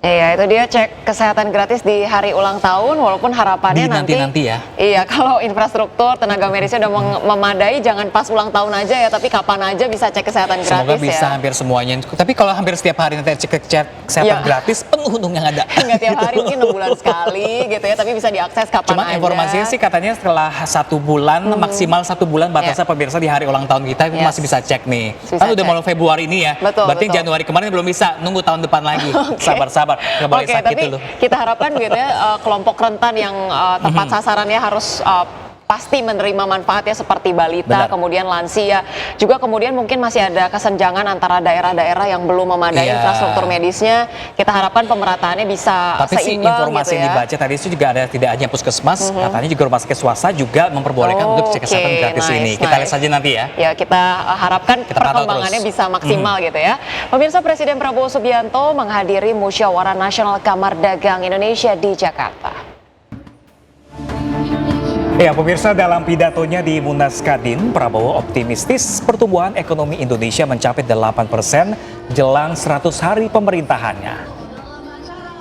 Iya, itu dia cek kesehatan gratis di hari ulang tahun, walaupun harapannya nanti ya. Iya, kalau infrastruktur tenaga medisnya udah memadai, jangan pas ulang tahun aja ya, tapi kapan aja bisa cek kesehatan gratis. Semoga bisa hampir semuanya. Tapi kalau hampir setiap hari nanti cek kesehatan gratis, penuh untung yang ada. Nggak tiap hari, mungkin 6 bulan sekali gitu ya, tapi bisa diakses kapan Cuma aja. informasinya sih katanya setelah 1 bulan, maksimal 1 bulan batasnya pemirsa di hari ulang tahun kita masih bisa cek nih. Kan udah mulai Februari ini ya. Betul, berarti Januari kemarin belum bisa, nunggu tahun depan lagi. Sabar-sabar, nggak boleh sakit tapi dulu. kita harapkan gitu ya, kelompok rentan yang tepat sasarannya harus pasti menerima manfaatnya seperti balita, kemudian lansia, juga kemudian mungkin masih ada kesenjangan antara daerah-daerah yang belum memadai infrastruktur medisnya. Kita harapkan pemerataannya bisa tapi seimbang. Tapi sih informasi gitu ya. yang dibaca tadi itu juga ada tidak hanya puskesmas, katanya juga rumah sakit swasta juga memperbolehkan untuk cek kesehatan gratis ini. Kita lihat saja nanti ya. Ya, kita harapkan perkembangannya bisa maksimal gitu ya. Pemirsa, Presiden Prabowo Subianto menghadiri Musyawarah Nasional Kamar Dagang Indonesia di Jakarta. Ya, pemirsa, dalam pidatonya di Munas Kadin, Prabowo optimistis pertumbuhan ekonomi Indonesia mencapai 8% jelang 100 hari pemerintahannya.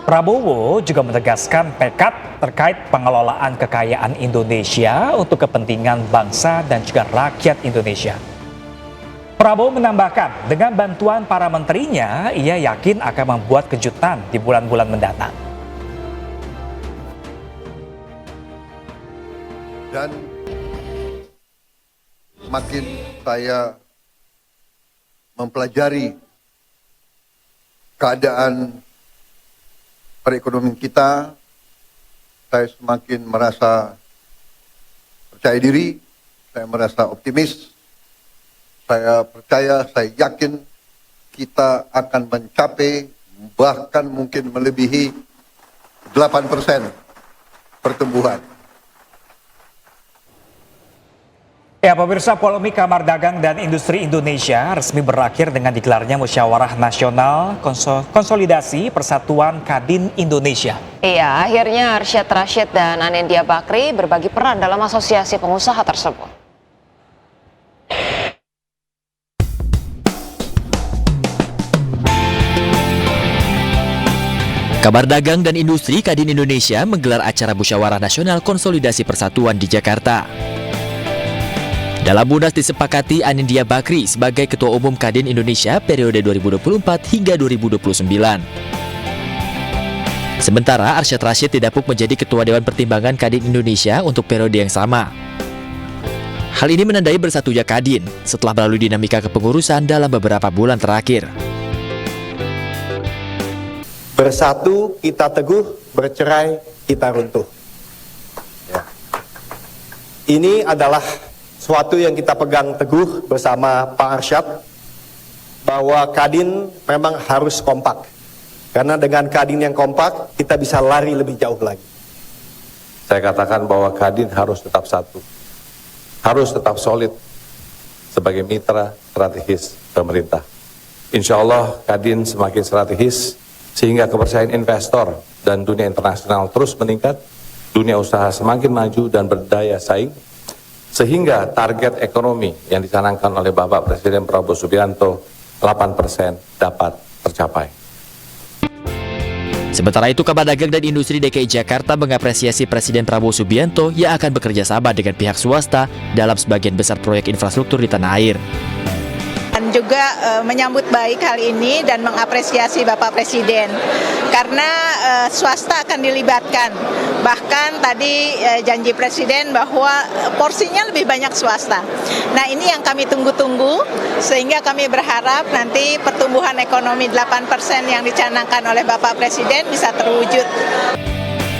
Prabowo juga menegaskan tekad terkait pengelolaan kekayaan Indonesia untuk kepentingan bangsa dan juga rakyat Indonesia. Prabowo menambahkan, dengan bantuan para menterinya, ia yakin akan membuat kejutan di bulan-bulan mendatang. Dan makin saya mempelajari keadaan perekonomian kita, saya semakin merasa percaya diri, saya merasa optimis, saya percaya, saya yakin kita akan mencapai bahkan mungkin melebihi 8% pertumbuhan. Ya, pemirsa, polemik Kamar Dagang dan Industri Indonesia resmi berakhir dengan digelarnya Musyawarah Nasional Konsolidasi Persatuan Kadin Indonesia. Iya, akhirnya Arsyad Rashid dan Anindya Bakri berbagi peran dalam asosiasi pengusaha tersebut. Kamar Dagang dan Industri Kadin Indonesia menggelar acara Musyawarah Nasional Konsolidasi Persatuan di Jakarta. Dalam munas disepakati Anindya Bakri sebagai Ketua Umum Kadin Indonesia periode 2024 hingga 2029. Sementara Arsyad Rashid didapuk menjadi Ketua Dewan Pertimbangan Kadin Indonesia untuk periode yang sama. Hal ini menandai bersatunya Kadin setelah melalui dinamika kepengurusan dalam beberapa bulan terakhir. Bersatu kita teguh, bercerai kita runtuh. Ya. Ini adalah suatu yang kita pegang teguh bersama Pak Arsyad, bahwa Kadin memang harus kompak. Karena dengan Kadin yang kompak, kita bisa lari lebih jauh lagi. Saya katakan bahwa Kadin harus tetap satu. Harus tetap solid sebagai mitra strategis pemerintah. Insya Allah Kadin semakin strategis, sehingga kepercayaan investor dan dunia internasional terus meningkat, dunia usaha semakin maju dan berdaya saing, sehingga target ekonomi yang dicanangkan oleh Bapak Presiden Prabowo Subianto 8% dapat tercapai. Sementara itu, Kamar Dagang dan Industri DKI Jakarta mengapresiasi Presiden Prabowo Subianto yang akan bekerja sama dengan pihak swasta dalam sebagian besar proyek infrastruktur di tanah air. Dan juga menyambut baik hal ini dan mengapresiasi Bapak Presiden karena swasta akan dilibatkan. Bahkan tadi janji Presiden bahwa porsinya lebih banyak swasta. Nah, ini yang kami tunggu-tunggu sehingga kami berharap nanti pertumbuhan ekonomi 8% yang dicanangkan oleh Bapak Presiden bisa terwujud.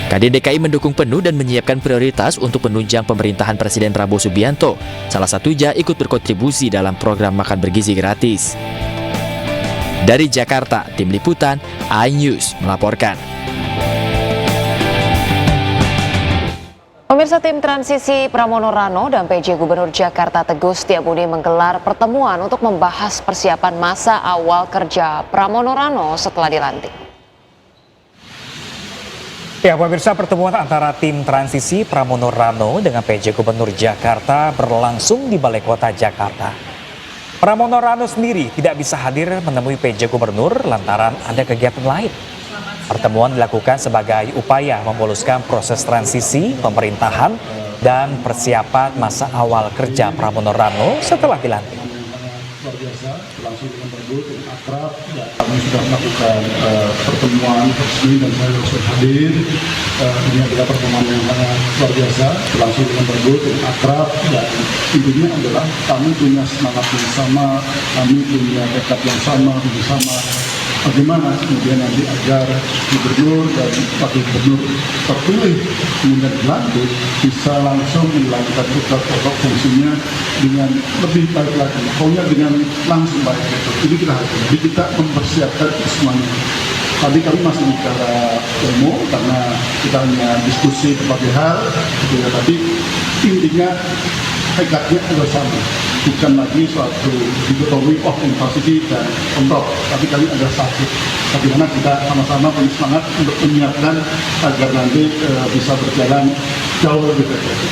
Kadin DKI mendukung penuh dan menyiapkan prioritas untuk menunjang pemerintahan Presiden Prabowo Subianto. Salah satunya ikut berkontribusi dalam program makan bergizi gratis. Dari Jakarta, Tim Liputan iNews melaporkan. Pemirsa, tim transisi Pramono Rano dan PJ Gubernur Jakarta Teguh Setiabudi menggelar pertemuan untuk membahas persiapan masa awal kerja Pramono Rano setelah dilantik. Ya, pemirsa, pertemuan antara tim transisi Pramono Rano dengan PJ Gubernur Jakarta berlangsung di Balai Kota Jakarta. Pramono Rano sendiri tidak bisa hadir menemui PJ Gubernur lantaran ada kegiatan lain. Pertemuan dilakukan sebagai upaya memuluskan proses transisi pemerintahan dan persiapan masa awal kerja Pramono Rano setelah dilantik. Luar biasa, langsung dengan berbut, dengan akrab. Kami sudah melakukan pertemuan resmi dan saya langsung hadir. Ini adalah pertemuan yang sangat luar biasa, langsung dengan berbut, dengan akrab. Dan intinya adalah kami punya semangat yang sama, kami punya tekad yang sama, bersama. Bagaimana kemudian nanti agar gubernur dan wakil gubernur terpilih kemudian dilantik bisa langsung menjalankan tugas pokok fungsinya dengan lebih baik lagi, pokoknya dengan langsung baik itu. Ini kita harus, jadi kita mempersiapkan semuanya. Tadi kami masih bicara umum karena kita hanya diskusi berbagai hal, gitu ya. Tapi intinya tekadnya adalah sama, bukan lagi suatu dikotomi invasi dan kontrol, tapi kami ada satu. Bagaimana kita sama-sama punya semangat untuk menyiapkan agar nanti bisa berjalan jauh lebih baik.